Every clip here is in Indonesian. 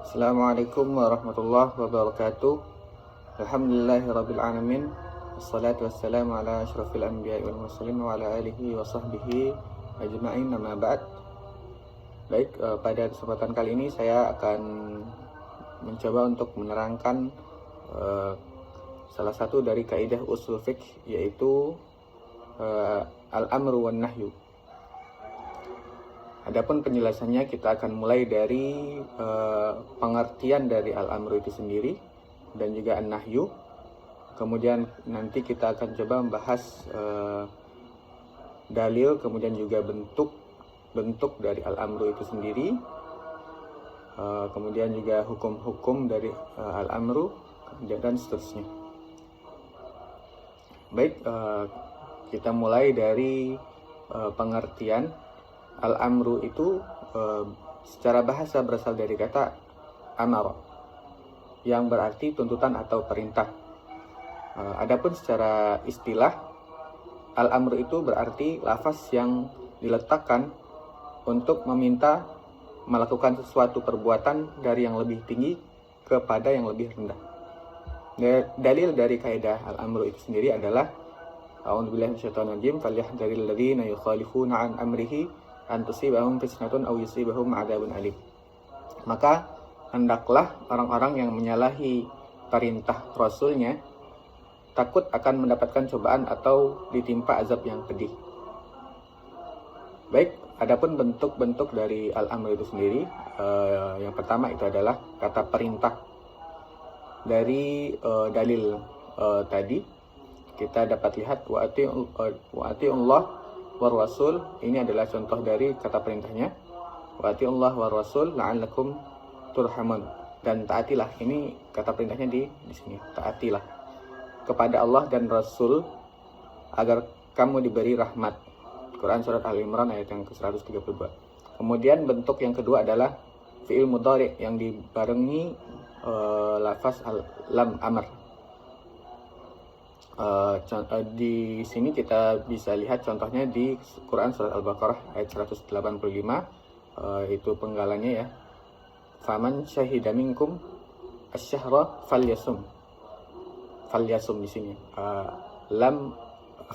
Assalamualaikum warahmatullahi wabarakatuh. Alhamdulillahirabbil alamin. Wassalatu wassalamu ala asyrafil anbiya'i wal mursalin wa ala alihi wa sahbihi ajma'in, amma ba'd. Baik, pada kesempatan kali ini saya akan mencoba untuk menerangkan salah satu dari kaidah usul fiqh, yaitu al-amru wan nahyu. Adapun penjelasannya, kita akan mulai dari pengertian dari al-amru itu sendiri dan juga an-nahyu. Kemudian nanti kita akan coba membahas dalil, kemudian juga bentuk dari al-amru itu sendiri, kemudian juga hukum-hukum dari al-amru dan seterusnya. Baik, kita mulai dari pengertian. Al-amru itu secara bahasa berasal dari kata amara, yang berarti tuntutan atau perintah. Adapun secara istilah, al-amru itu berarti lafaz yang diletakkan untuk meminta melakukan sesuatu perbuatan dari yang lebih tinggi kepada yang lebih rendah. Dalil dari kaidah al-amru itu sendiri adalah a'udzubillahi minasyaitonir rajim, falyahdharil ladzina yukhalifuna an amrihi an tusibahum fitnatun aw yusibahum 'adzabun alim. Maka hendaklah orang-orang yang menyalahi perintah Rasulnya takut akan mendapatkan cobaan atau ditimpa azab yang pedih. Baik, adapun bentuk-bentuk dari al-amr itu sendiri, yang pertama itu adalah kata perintah. Dari dalil tadi kita dapat lihat wa ati'ullah war rasul, ini adalah contoh dari kata perintahnya. Wa ati'ullah war rasul la'allakum turhamun, dan taatilah, ini kata perintahnya di sini, taatilah kepada Allah dan Rasul agar kamu diberi rahmat. Quran surat Al-Imran ayat yang ke-132. Kemudian bentuk yang kedua adalah fi'il mudhari yang dibarengi lafaz lam amr. Di sini kita bisa lihat contohnya di Quran surat Al-Baqarah ayat 185, itu penggalannya ya. Faman syahida minkum asy-syahra falyasum. Falyasum di sini. Lam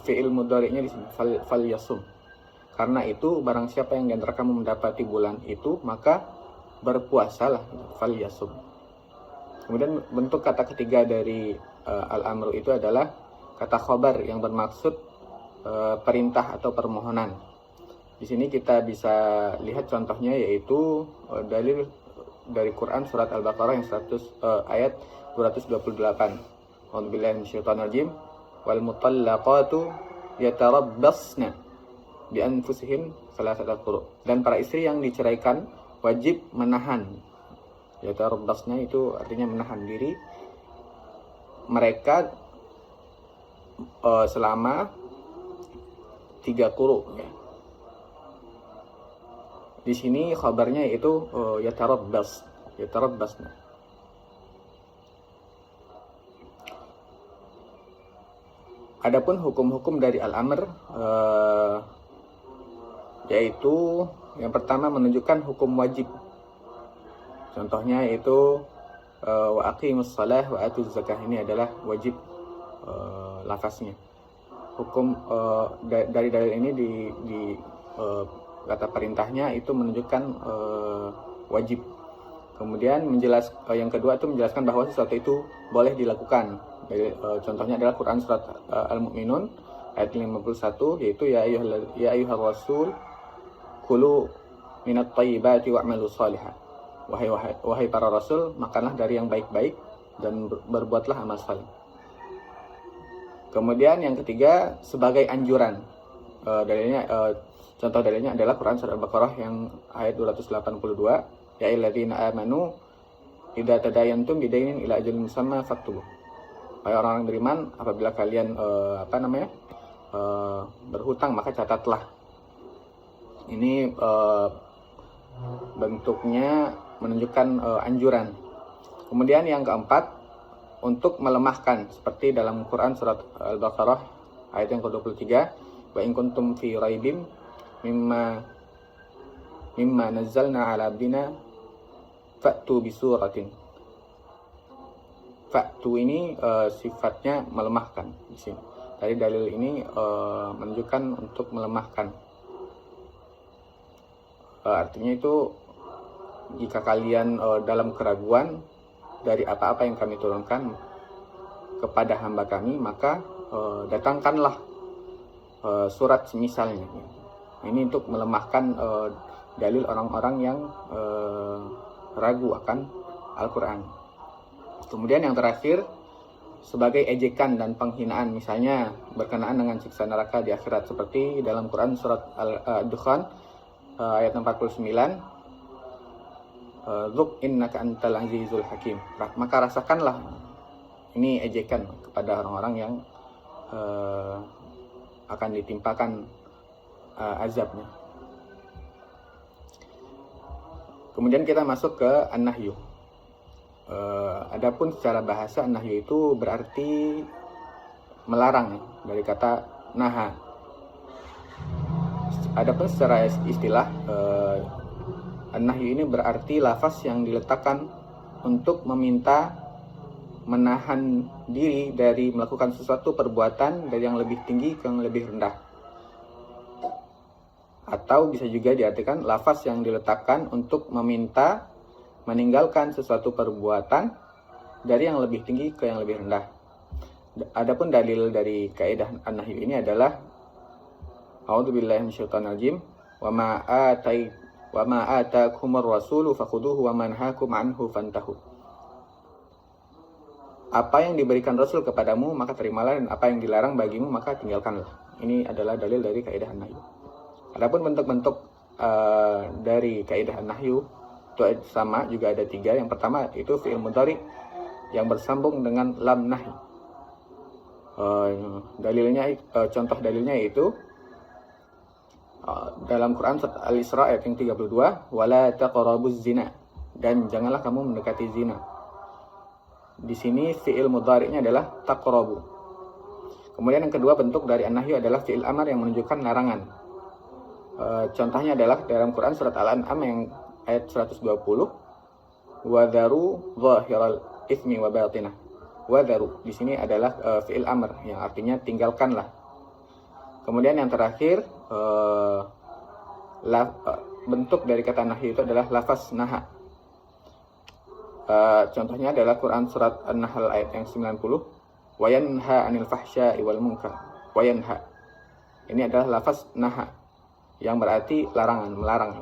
fi'il mudhari'nya di sini falyasum. Karena itu barang siapa yang di antara kamu mendapati bulan itu, maka berpuasalah, falyasum. Kemudian bentuk kata ketiga dari al-amru itu adalah kata khobar yang bermaksud perintah atau permohonan. Di sini kita bisa lihat contohnya, yaitu dalil dari Quran surat Al-Baqarah yang ayat 228. A'udzubillahi minasyaitonir rajim. Wal mutallaqatu yatarabbasna bi anfusihim salasata quru. Dan para istri yang diceraikan wajib menahan. Yatarabbasna itu artinya menahan diri mereka selama 3 quru ya. Di sini khabarnya yaitu yatarabbasna. Adapun hukum-hukum dari al-amr, yaitu yang pertama menunjukkan hukum wajib. Contohnya yaitu wa aqimus shalah wa atuz zakah, ini adalah wajib lafaznya. Hukum dari dalil ini di kata perintahnya itu menunjukkan wajib. Kemudian yang kedua itu menjelaskan bahwa sesuatu itu boleh dilakukan. Contohnya adalah Quran surat Al-Mu'minun ayat 51, yaitu ya ayyuhar rasul kulu minat thayyibati wa'malu shalihah. Wahai para rasul, makanlah dari yang baik-baik dan berbuatlah amal saleh. Kemudian yang ketiga sebagai anjuran. Contoh dalilnya adalah Quran surat Al-Baqarah yang ayat 282, ya ayyuhalladzina amanu idza tadayantum bidainin ila ajalin musamma faktubuh. Wahai orang-orang beriman, apabila kalian berhutang, maka catatlah. Ini bentuknya menunjukkan anjuran. Kemudian yang keempat, untuk melemahkan, seperti dalam Quran surat Al-Baqarah ayat yang ke-23, wa in kuntum fi raibim mimma nazzalna ala abdina fa'tu bisuratin. Fa'tu ini sifatnya melemahkan di sini. Tadi dalil ini menunjukkan untuk melemahkan. Artinya itu jika kalian dalam keraguan dari apa-apa yang kami turunkan kepada hamba kami, maka datangkanlah surat semisalnya. Ini untuk melemahkan dalil orang-orang yang ragu akan Al-Quran. Kemudian yang terakhir, sebagai ejekan dan penghinaan, misalnya berkenaan dengan siksa neraka di akhirat, seperti dalam Quran surat Al-Dukhan ayat 49, Dzuk innaka antal azizul hakim. Maka rasakanlah, ini ejekan kepada orang-orang yang akan ditimpakan azabnya. Kemudian kita masuk ke an-nahyu. Adapun secara bahasa an-nahyu itu berarti melarang, dari kata naha. Adapun secara istilah an-nahyu ini berarti lafaz yang diletakkan untuk meminta menahan diri dari melakukan sesuatu perbuatan dari yang lebih tinggi ke yang lebih rendah. Atau bisa juga diartikan lafaz yang diletakkan untuk meminta meninggalkan sesuatu perbuatan dari yang lebih tinggi ke yang lebih rendah. Adapun dalil dari kaidah an-nahyu ini adalah A'udzubillahi minasyaitonirrajim wa ma atakumur rasulu fakhuduhu wa manhakum anhu fantahu. Apa yang diberikan Rasul kepadamu maka terimalah, dan apa yang dilarang bagimu maka tinggalkanlah. Ini adalah dalil dari kaidah an-nahyu. Adapun bentuk-bentuk dari kaidah an-nahyu itu sama, juga ada 3. Yang pertama itu fi'il mudhari yang bersambung dengan lam nahi. Contoh dalilnya itu dalam Quran surat Al-Isra ayat yang 32, wala taqrabuz zina, dan janganlah kamu mendekati zina. Di sini fi'il mudhari'nya adalah taqrabu. Kemudian yang kedua bentuk dari an-nahyu adalah fi'il amar yang menunjukkan larangan. Contohnya adalah dalam Quran surat Al-An'am yang ayat 120, wadharu zahiral itsmi wa batinah. Wadharu di sini adalah fi'il amr yang artinya tinggalkanlah. Kemudian yang terakhir bentuk dari kata nahyu itu adalah lafaz naha. Contohnya adalah Quran surat An-Nahl ayat yang 90, wa yanha 'anil fahsya'i wal munkar. Wa yanha ini adalah lafaz naha yang berarti larangan, melarang.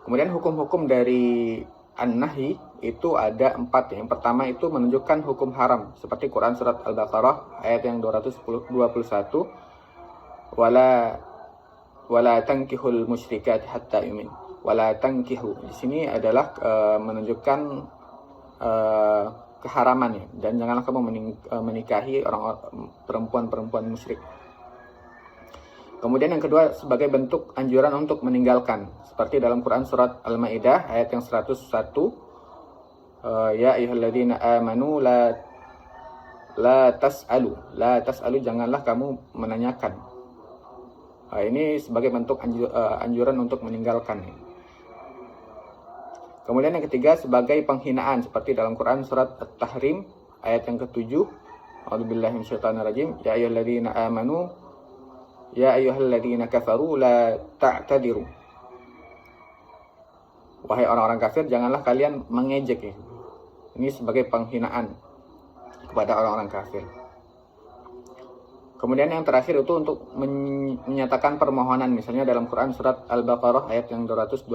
Kemudian hukum-hukum dari an-nahi itu ada 4. Yang pertama itu menunjukkan hukum haram, seperti Quran surat Al-Baqarah ayat yang 221, wala tankihul musyrikat hatta yu'min. Wala tankihu di sini adalah menunjukkan keharaman, ya, dan janganlah kamu menikahi orang perempuan-perempuan musyrik. Kemudian yang kedua sebagai bentuk anjuran untuk meninggalkan, seperti dalam Quran surat Al-Maidah ayat yang 101, ya ayyuhalladzina amanu la tas'alu, janganlah kamu menanyakan. Ini sebagai bentuk anjuran untuk meninggalkan. Kemudian yang ketiga sebagai penghinaan, seperti dalam Quran surat At-Tahrim ayat yang ke-7, a'udzubillahi minasyaitonirrajim, ya ayyuhalladzina amanu ya ayyuhalladzina kafaru la ta'tadiru. Wahai orang-orang kafir, janganlah kalian mengejek, ya. Ini sebagai penghinaan kepada orang-orang kafir. Kemudian yang terakhir itu untuk menyatakan permohonan, misalnya dalam Quran surat Al-Baqarah ayat yang 226.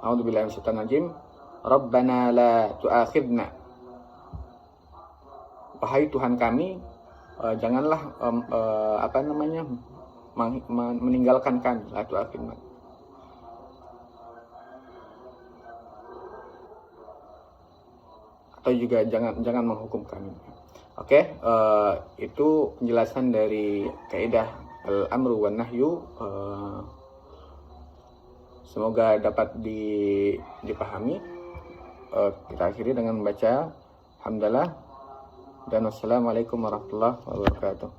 A'udzubillahi minasyaitonirrajim. Rabbana la tu'akhidna. Wahai Tuhan kami, janganlah meninggalkan kami, la tu'akhidna. Atau juga jangan menghukum kami. Oke, itu penjelasan dari kaidah al-amru wan nahyu. Semoga dapat dipahami. Kita akhiri dengan membaca hamdalah dan wassalamualaikum warahmatullahi wabarakatuh.